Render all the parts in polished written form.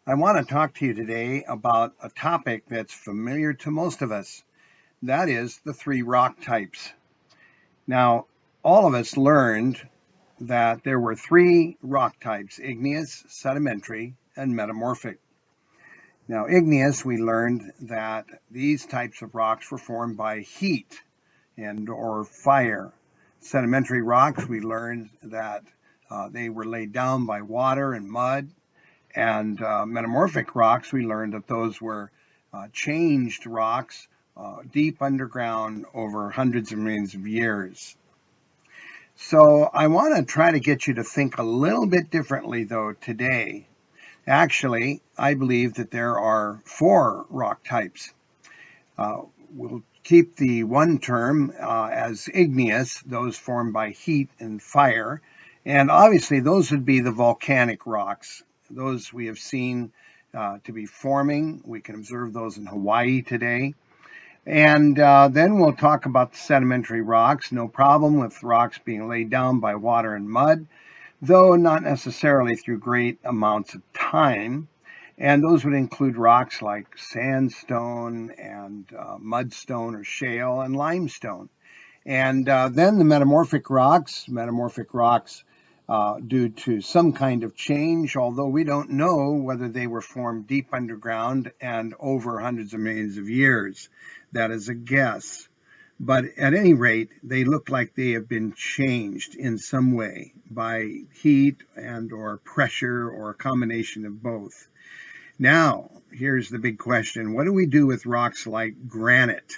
I want to talk to you today about a topic that's familiar to most of us. That is the three rock types. Now, all of us learned that there were three rock types: igneous, sedimentary, and metamorphic. Now, igneous, we learned that these types of rocks were formed by heat and or fire. Sedimentary rocks, we learned that they were laid down by water and mud. And metamorphic rocks, we learned that those were changed rocks deep underground over hundreds of millions of years. So I want to try to get you to think a little bit differently, though, today. Actually, I believe that there are four rock types. We'll keep the one term as igneous, those formed by heat and fire. And obviously, those would be the volcanic rocks. Those we have seen to be forming. We can observe those in Hawaii today. And then we'll talk about the sedimentary rocks. No problem with rocks being laid down by water and mud, though not necessarily through great amounts of time. And those would include rocks like sandstone and mudstone or shale and limestone. And then the metamorphic rocks due to some kind of change, although we don't know whether they were formed deep underground and over hundreds of millions of years. That is a guess. But at any rate, they look like they have been changed in some way by heat and or pressure or a combination of both. Now, here's the big question. What do we do with rocks like granite?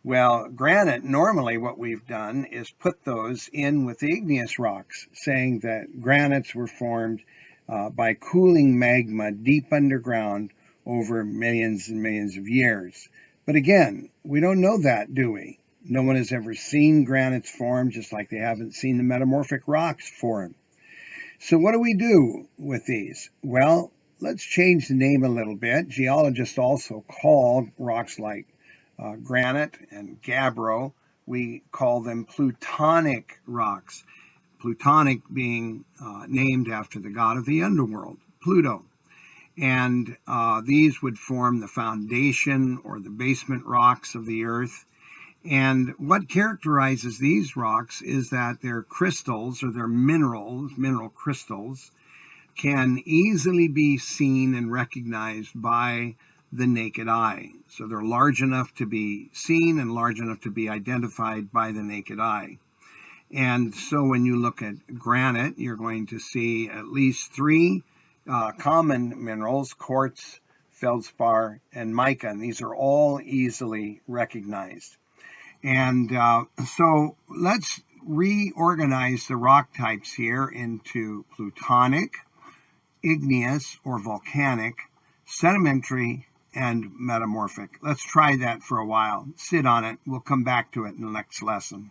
Well, granite, normally what we've done is put those in with the igneous rocks, saying that granites were formed by cooling magma deep underground over millions and millions of years. But again, we don't know that, do we? No one has ever seen granites form, just like they haven't seen the metamorphic rocks form. So what do we do with these? Well, let's change the name a little bit. Geologists also call rocks like granite and gabbro, we call them plutonic rocks. Plutonic being named after the god of the underworld, Pluto. And these would form the foundation or the basement rocks of the earth. And what characterizes these rocks is that their crystals or their mineral crystals, can easily be seen and recognized by the naked eye. So they're large enough to be seen and large enough to be identified by the naked eye. And so when you look at granite, you're going to see at least three common minerals: quartz, feldspar, and mica. And these are all easily recognized. And so let's reorganize the rock types here into plutonic, igneous or volcanic, sedimentary, and metamorphic. Let's try that for a while. Sit on it. We'll come back to it in the next lesson.